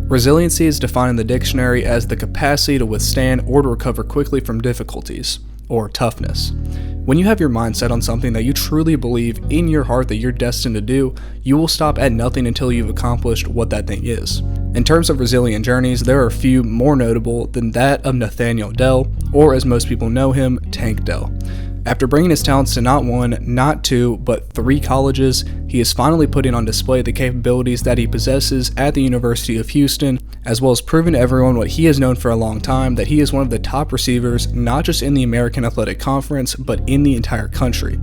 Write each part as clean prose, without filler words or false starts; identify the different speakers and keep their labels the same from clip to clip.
Speaker 1: Resiliency is defined in the dictionary as the capacity to withstand or to recover quickly from difficulties, or toughness. When you have your mind set on something that you truly believe in your heart that you're destined to do, you will stop at nothing until you've accomplished what that thing is. In terms of resilient journeys, there are a few more notable than that of Nathaniel Dell, or as most people know him, Tank Dell. After bringing his talents to not one, not two, but 3 colleges, he is finally putting on display the capabilities that he possesses at the University of Houston, as well as proving to everyone what he has known for a long time, that he is one of the top receivers, not just in the American Athletic Conference, but in the entire country.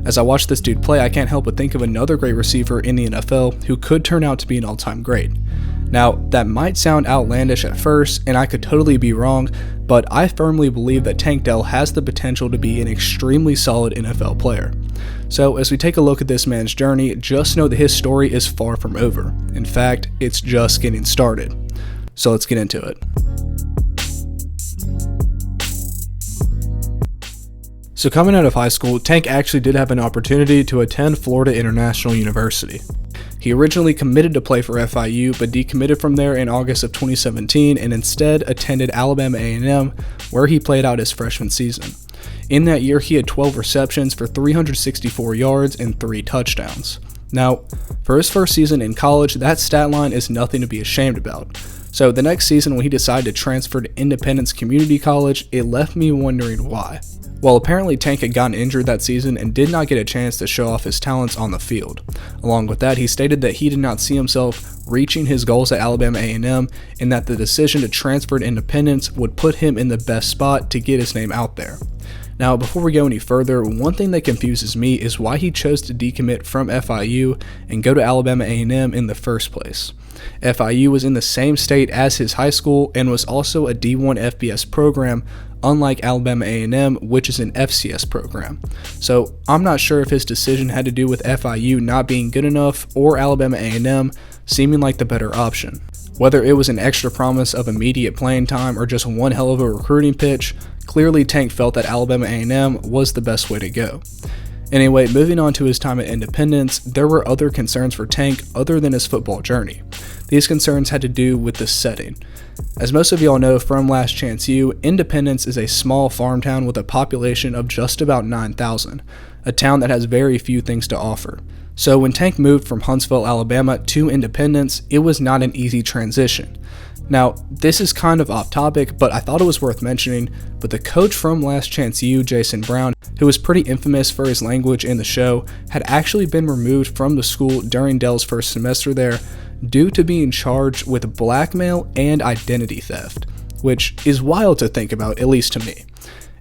Speaker 1: As I watch this dude play, I can't help but think of another great receiver in the NFL who could turn out to be an all-time great. Now, that might sound outlandish at first, and I could totally be wrong, but I firmly believe that Tank Dell has the potential to be an extremely solid NFL player. So as we take a look at this man's journey, just know that his story is far from over. In fact, it's just getting started. So let's get into it. So coming out of high school, Tank actually did have an opportunity to attend Florida International University. He originally committed to play for FIU, but decommitted from there in August of 2017 and instead attended Alabama A&M, where he played out his freshman season. In that year, he had 12 receptions for 364 yards and 3 touchdowns. Now, for his first season in college, that stat line is nothing to be ashamed about. So the next season, when he decided to transfer to Independence Community College, it left me wondering why. Well, apparently Tank had gotten injured that season and did not get a chance to show off his talents on the field. Along with that, he stated that he did not see himself reaching his goals at Alabama A&M, and that the decision to transfer to Independence would put him in the best spot to get his name out there. Now, before we go any further, one thing that confuses me is why he chose to decommit from FIU and go to Alabama A&M in the first place. FIU was in the same state as his high school and was also a D1 FBS program, unlike Alabama A&M, which is an FCS program. So I'm not sure if his decision had to do with FIU not being good enough or Alabama A&M seeming like the better option. Whether it was an extra promise of immediate playing time or just one hell of a recruiting pitch, clearly Tank felt that Alabama A&M was the best way to go. Anyway, moving on to his time at Independence, there were other concerns for Tank other than his football journey. These concerns had to do with the setting. As most of y'all know from Last Chance U, Independence is a small farm town with a population of just about 9,000, a town that has very few things to offer. So when Tank moved from Huntsville, Alabama to Independence, it was not an easy transition. Now, this is kind of off topic, but I thought it was worth mentioning, but the coach from Last Chance U, Jason Brown, who was pretty infamous for his language in the show, had actually been removed from the school during Dell's first semester there due to being charged with blackmail and identity theft, which is wild to think about, at least to me.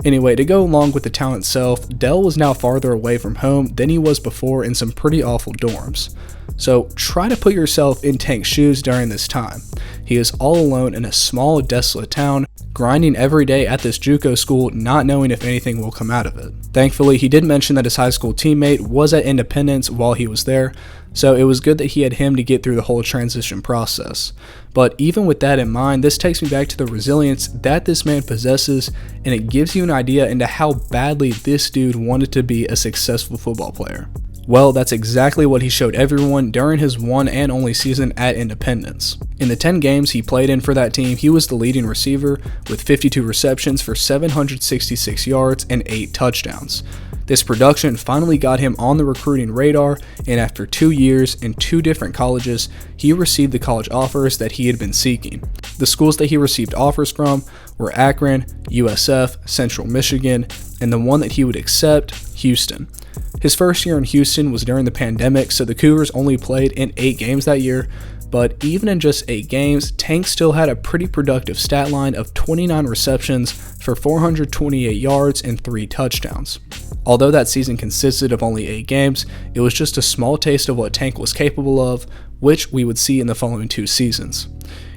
Speaker 1: Anyway, to go along with the town itself, Dell was now farther away from home than he was before in some pretty awful dorms. So try to put yourself in Tank's shoes during this time. He is all alone in a small, desolate town, grinding every day at this JUCO school, not knowing if anything will come out of it. Thankfully, he did mention that his high school teammate was at Independence while he was there, so it was good that he had him to get through the whole transition process. But even with that in mind, this takes me back to the resilience that this man possesses, and it gives you an idea into how badly this dude wanted to be a successful football player. Well, that's exactly what he showed everyone during his one and only season at Independence. In the 10 games he played in for that team, he was the leading receiver with 52 receptions for 766 yards and 8 touchdowns. This production finally got him on the recruiting radar, and after 2 years in 2 different colleges, he received the college offers that he had been seeking. The schools that he received offers from were Akron, USF, Central Michigan, and the one that he would accept, Houston. His first year in Houston was during the pandemic, so the Cougars only played in 8 games that year, but even in just 8 games, Tank still had a pretty productive stat line of 29 receptions for 428 yards and 3 touchdowns. Although that season consisted of only 8 games, it was just a small taste of what Tank was capable of, which we would see in the following 2 seasons.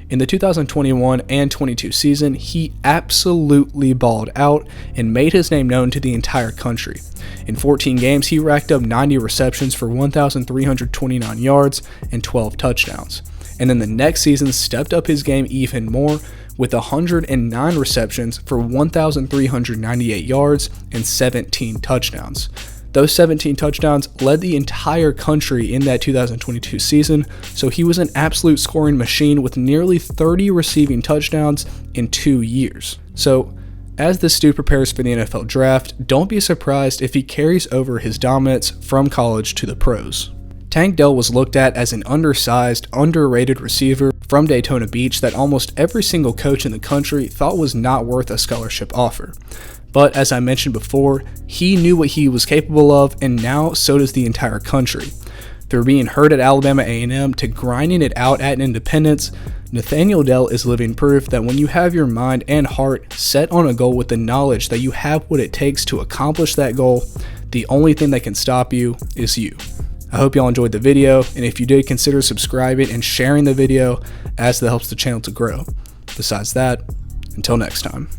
Speaker 1: In the 2021 and 22 season, he absolutely balled out and made his name known to the entire country. In 14 games, he racked up 90 receptions for 1,329 yards and 12 touchdowns. And then the next season stepped up his game even more with 109 receptions for 1,398 yards and 17 touchdowns. Those 17 touchdowns led the entire country in that 2022 season, so he was an absolute scoring machine with nearly 30 receiving touchdowns in 2 years. So, as this dude prepares for the NFL draft, don't be surprised if he carries over his dominance from college to the pros. Tank Dell was looked at as an undersized, underrated receiver from Daytona Beach that almost every single coach in the country thought was not worth a scholarship offer. But as I mentioned before, he knew what he was capable of, and now so does the entire country. Through being hurt at Alabama A&M to grinding it out at Independence, Nathaniel Dell is living proof that when you have your mind and heart set on a goal with the knowledge that you have what it takes to accomplish that goal, the only thing that can stop you is you. I hope y'all enjoyed the video, and if you did, consider subscribing and sharing the video as that helps the channel to grow. Besides that, until next time.